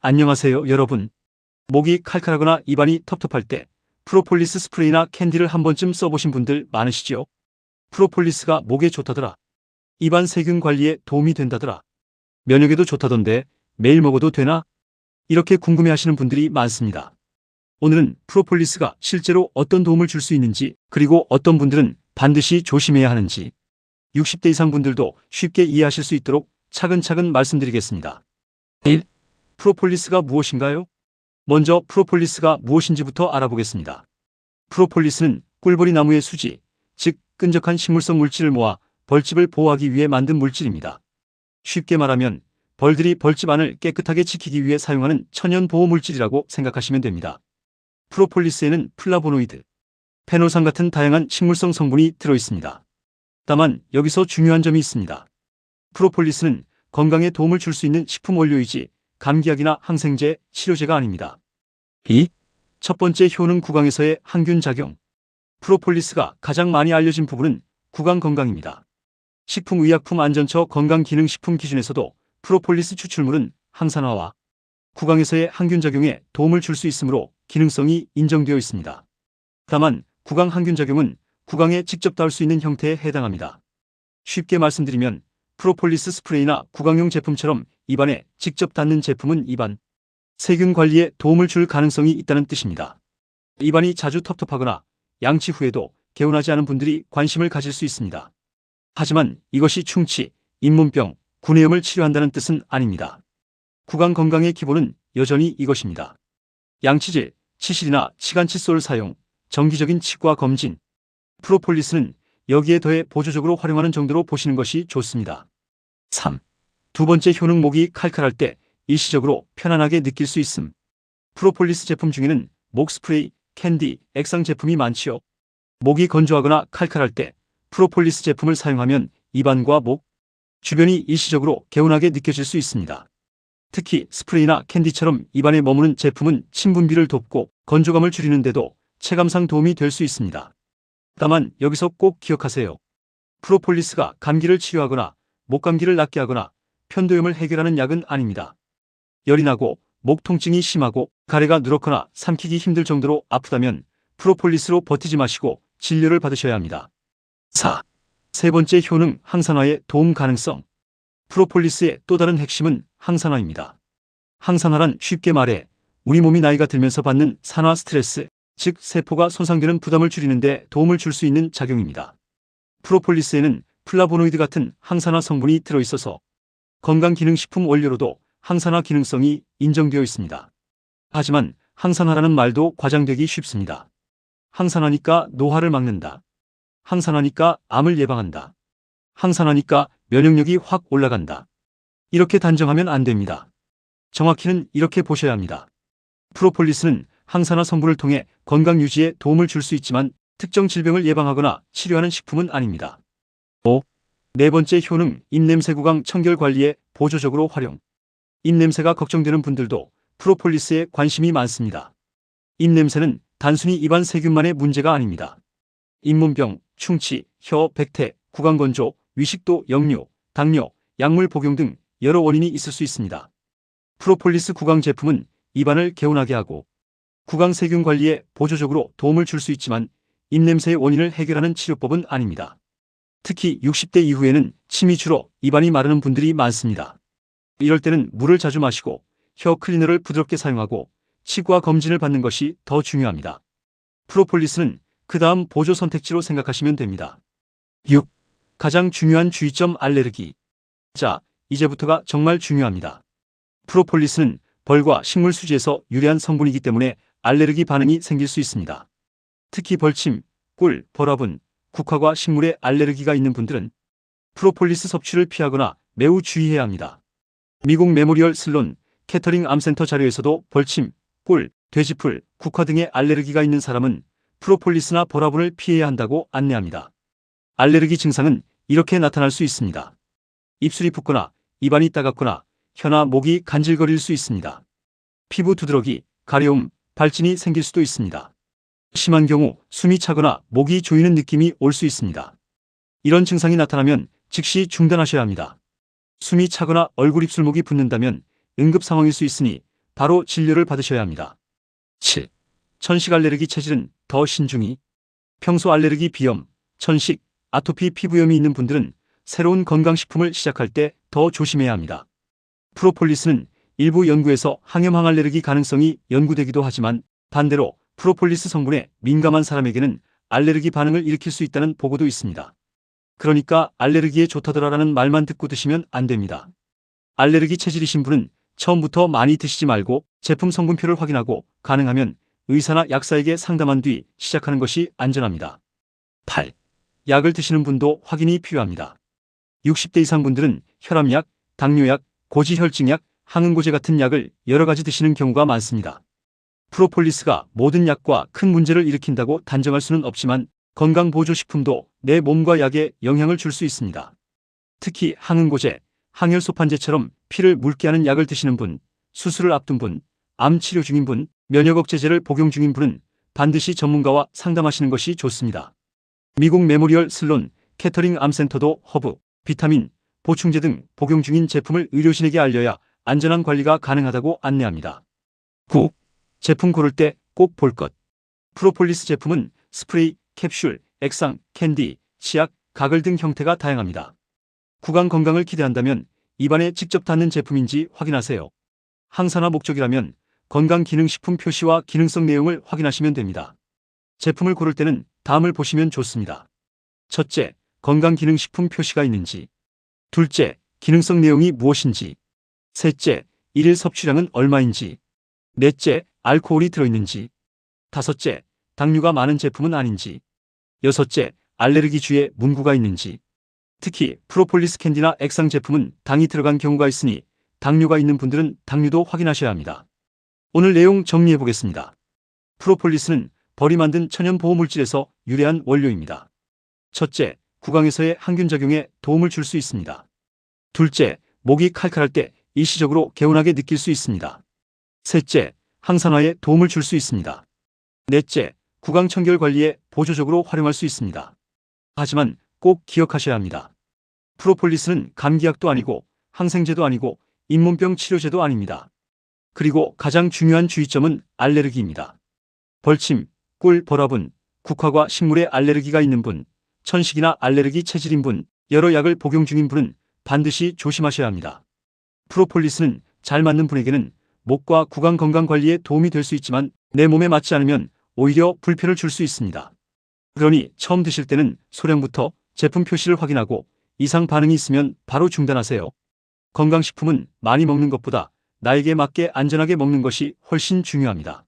안녕하세요, 여러분. 목이 칼칼하거나 입안이 텁텁할 때 프로폴리스 스프레이나 캔디를 한 번쯤 써보신 분들 많으시죠? 프로폴리스가 목에 좋다더라. 입안 세균 관리에 도움이 된다더라. 면역에도 좋다던데 매일 먹어도 되나? 이렇게 궁금해하시는 분들이 많습니다. 오늘은 프로폴리스가 실제로 어떤 도움을 줄 수 있는지, 그리고 어떤 분들은 반드시 조심해야 하는지 60대 이상 분들도 쉽게 이해하실 수 있도록 차근차근 말씀드리겠습니다. 1. 프로폴리스가 무엇인가요? 먼저 프로폴리스가 무엇인지부터 알아보겠습니다. 프로폴리스는 꿀벌이 나무의 수지, 즉 끈적한 식물성 물질을 모아 벌집을 보호하기 위해 만든 물질입니다. 쉽게 말하면 벌들이 벌집 안을 깨끗하게 지키기 위해 사용하는 천연 보호 물질이라고 생각하시면 됩니다. 프로폴리스에는 플라보노이드, 페놀산 같은 다양한 식물성 성분이 들어있습니다. 다만 여기서 중요한 점이 있습니다. 프로폴리스는 건강에 도움을 줄 수 있는 식품 원료이지 감기약이나 항생제, 치료제가 아닙니다. 2. 첫 번째 효능 구강에서의 항균 작용. 프로폴리스가 가장 많이 알려진 부분은 구강 건강입니다. 식품의약품안전처 건강기능식품 기준에서도 프로폴리스 추출물은 항산화와 구강에서의 항균 작용에 도움을 줄 수 있으므로 기능성이 인정되어 있습니다. 다만 구강 항균 작용은 구강에 직접 닿을 수 있는 형태에 해당합니다. 쉽게 말씀드리면 프로폴리스 스프레이나 구강용 제품처럼 입안에 직접 닿는 제품은 입안 세균 관리에 도움을 줄 가능성이 있다는 뜻입니다. 입안이 자주 텁텁하거나 양치 후에도 개운하지 않은 분들이 관심을 가질 수 있습니다. 하지만 이것이 충치, 잇몸병, 구내염을 치료한다는 뜻은 아닙니다. 구강 건강의 기본은 여전히 이것입니다. 양치질, 치실이나 치간칫솔 사용, 정기적인 치과 검진. 프로폴리스는 여기에 더해 보조적으로 활용하는 정도로 보시는 것이 좋습니다. 3. 두 번째 효능 목이 칼칼할 때 일시적으로 편안하게 느낄 수 있음. 프로폴리스 제품 중에는 목 스프레이, 캔디, 액상 제품이 많지요. 목이 건조하거나 칼칼할 때 프로폴리스 제품을 사용하면 입안과 목 주변이 일시적으로 개운하게 느껴질 수 있습니다. 특히 스프레이나 캔디처럼 입안에 머무는 제품은 침 분비를 돕고 건조감을 줄이는 데도 체감상 도움이 될 수 있습니다. 다만 여기서 꼭 기억하세요. 프로폴리스가 감기를 치료하거나 목감기를 낫게 하거나 편도염을 해결하는 약은 아닙니다. 열이 나고 목 통증이 심하고 가래가 누렇거나 삼키기 힘들 정도로 아프다면 프로폴리스로 버티지 마시고 진료를 받으셔야 합니다. 4. 세 번째 효능 항산화에 도움 가능성. 프로폴리스의 또 다른 핵심은 항산화입니다. 항산화란 쉽게 말해 우리 몸이 나이가 들면서 받는 산화 스트레스, 즉 세포가 손상되는 부담을 줄이는 데 도움을 줄 수 있는 작용입니다. 프로폴리스에는 플라보노이드 같은 항산화 성분이 들어있어서 건강기능식품 원료로도 항산화 기능성이 인정되어 있습니다. 하지만 항산화라는 말도 과장되기 쉽습니다. 항산화니까 노화를 막는다. 항산화니까 암을 예방한다. 항산화니까 면역력이 확 올라간다. 이렇게 단정하면 안 됩니다. 정확히는 이렇게 보셔야 합니다. 프로폴리스는 항산화 성분을 통해 건강 유지에 도움을 줄 수 있지만 특정 질병을 예방하거나 치료하는 식품은 아닙니다. 5. 네 번째 효능 입냄새 구강 청결 관리에 보조적으로 활용. 입냄새가 걱정되는 분들도 프로폴리스에 관심이 많습니다. 입냄새는 단순히 입안 세균만의 문제가 아닙니다. 잇몸병, 충치, 혀, 백태, 구강 건조, 위식도, 역류, 당뇨, 약물 복용 등 여러 원인이 있을 수 있습니다. 프로폴리스 구강 제품은 입안을 개운하게 하고 구강 세균 관리에 보조적으로 도움을 줄 수 있지만 입냄새의 원인을 해결하는 치료법은 아닙니다. 특히 60대 이후에는 침이 줄어 입안이 마르는 분들이 많습니다. 이럴 때는 물을 자주 마시고 혀 클리너를 부드럽게 사용하고 치과 검진을 받는 것이 더 중요합니다. 프로폴리스는 그 다음 보조 선택지로 생각하시면 됩니다. 6. 가장 중요한 주의점 알레르기. 자, 이제부터가 정말 중요합니다. 프로폴리스는 벌과 식물 수지에서 유래한 성분이기 때문에 알레르기 반응이 생길 수 있습니다. 특히 벌침, 꿀, 벌화분, 국화과 식물에 알레르기가 있는 분들은 프로폴리스 섭취를 피하거나 매우 주의해야 합니다. 미국 메모리얼 슬론 캐터링 암센터 자료에서도 벌침, 꿀, 돼지풀, 국화 등의 알레르기가 있는 사람은 프로폴리스나 벌화분을 피해야 한다고 안내합니다. 알레르기 증상은 이렇게 나타날 수 있습니다. 입술이 붓거나 입안이 따갑거나 혀나 목이 간질거릴 수 있습니다. 피부 두드러기, 가려움, 발진이 생길 수도 있습니다. 심한 경우 숨이 차거나 목이 조이는 느낌이 올 수 있습니다. 이런 증상이 나타나면 즉시 중단하셔야 합니다. 숨이 차거나 얼굴 입술목이 붓는다면 응급 상황일 수 있으니 바로 진료를 받으셔야 합니다. 7. 천식 알레르기 체질은 더 신중히. 평소 알레르기 비염, 천식, 아토피 피부염이 있는 분들은 새로운 건강식품을 시작할 때 더 조심해야 합니다. 프로폴리스는 일부 연구에서 항염 항알레르기 가능성이 연구되기도 하지만 반대로 프로폴리스 성분에 민감한 사람에게는 알레르기 반응을 일으킬 수 있다는 보고도 있습니다. 그러니까 알레르기에 좋다더라라는 말만 듣고 드시면 안 됩니다. 알레르기 체질이신 분은 처음부터 많이 드시지 말고 제품 성분표를 확인하고 가능하면 의사나 약사에게 상담한 뒤 시작하는 것이 안전합니다. 8. 약을 드시는 분도 확인이 필요합니다. 60대 이상 분들은 혈압약, 당뇨약, 고지혈증약, 항응고제 같은 약을 여러 가지 드시는 경우가 많습니다. 프로폴리스가 모든 약과 큰 문제를 일으킨다고 단정할 수는 없지만 건강보조식품도 내 몸과 약에 영향을 줄 수 있습니다. 특히 항응고제, 항혈소판제처럼 피를 묽게 하는 약을 드시는 분, 수술을 앞둔 분, 암 치료 중인 분, 면역억제제를 복용 중인 분은 반드시 전문가와 상담하시는 것이 좋습니다. 미국 메모리얼 슬론 캐터링 암센터도 허브, 비타민, 보충제 등 복용 중인 제품을 의료진에게 알려야 안전한 관리가 가능하다고 안내합니다. 9. 제품 고를 때 꼭 볼 것. 프로폴리스 제품은 스프레이, 캡슐, 액상, 캔디, 치약, 가글 등 형태가 다양합니다. 구강 건강을 기대한다면 입안에 직접 닿는 제품인지 확인하세요. 항산화 목적이라면 건강기능식품 표시와 기능성 내용을 확인하시면 됩니다. 제품을 고를 때는 다음을 보시면 좋습니다. 첫째, 건강기능식품 표시가 있는지. 둘째, 기능성 내용이 무엇인지. 셋째, 일일 섭취량은 얼마인지. 넷째, 알코올이 들어있는지. 다섯째, 당류가 많은 제품은 아닌지. 여섯째, 알레르기 주의 문구가 있는지. 특히 프로폴리스 캔디나 액상 제품은 당이 들어간 경우가 있으니 당류가 있는 분들은 당류도 확인하셔야 합니다. 오늘 내용 정리해 보겠습니다. 프로폴리스는 벌이 만든 천연 보호물질에서 유래한 원료입니다. 첫째, 구강에서의 항균작용에 도움을 줄 수 있습니다. 둘째, 목이 칼칼할 때 일시적으로 개운하게 느낄 수 있습니다. 셋째, 항산화에 도움을 줄 수 있습니다. 넷째, 구강 청결 관리에 보조적으로 활용할 수 있습니다. 하지만 꼭 기억하셔야 합니다. 프로폴리스는 감기약도 아니고 항생제도 아니고 잇몸병 치료제도 아닙니다. 그리고 가장 중요한 주의점은 알레르기입니다. 벌침, 꿀, 벌화분, 국화과 식물에 알레르기가 있는 분, 천식이나 알레르기 체질인 분, 여러 약을 복용 중인 분은 반드시 조심하셔야 합니다. 프로폴리스는 잘 맞는 분에게는 목과 구강 건강 관리에 도움이 될 수 있지만 내 몸에 맞지 않으면 오히려 불편을 줄 수 있습니다. 그러니 처음 드실 때는 소량부터 제품 표시를 확인하고 이상 반응이 있으면 바로 중단하세요. 건강식품은 많이 먹는 것보다 나에게 맞게 안전하게 먹는 것이 훨씬 중요합니다.